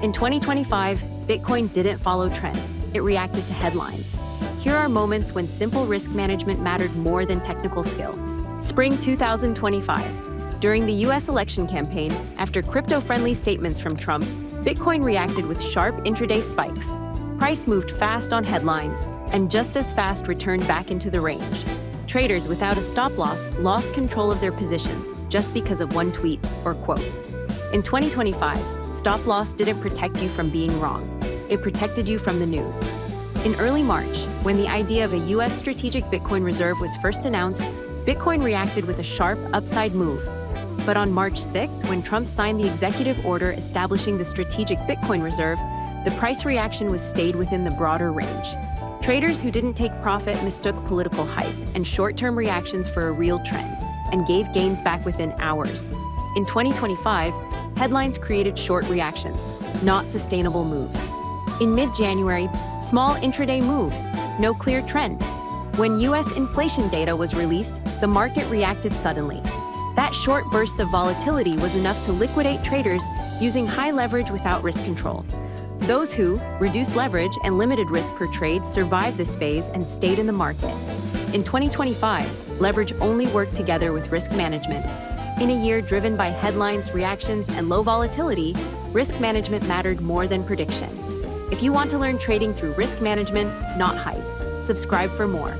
In 2025, Bitcoin didn't follow trends. It reacted to headlines. Here are moments when simple risk management mattered more than technical skill. Spring 2025. During the US election campaign, after crypto-friendly statements from Trump, Bitcoin reacted with sharp intraday spikes. Price moved fast on headlines, and just as fast returned back into the range. Traders without a stop loss lost control of their positions just because of one tweet or quote. In 2025, stop loss didn't protect you from being wrong. It protected you from the news. In early March, when the idea of a US strategic Bitcoin reserve was first announced, Bitcoin reacted with a sharp upside move. But on March 6, when Trump signed the executive order establishing the strategic Bitcoin reserve, the price reaction was stayed within the broader range. Traders who didn't take profit mistook political hype and short-term reactions for a real trend, and gave gains back within hours. In 2025, headlines created short reactions, not sustainable moves. In mid-January, small intraday moves, no clear trend. When US inflation data was released, the market reacted suddenly. That short burst of volatility was enough to liquidate traders using high leverage without risk control. Those who, reduced leverage and limited risk per trade, survived this phase and stayed in the market. In 2025, leverage only worked together with risk management. In a year driven by headlines, reactions, and low volatility, risk management mattered more than prediction. If you want to learn trading through risk management, not hype, subscribe for more.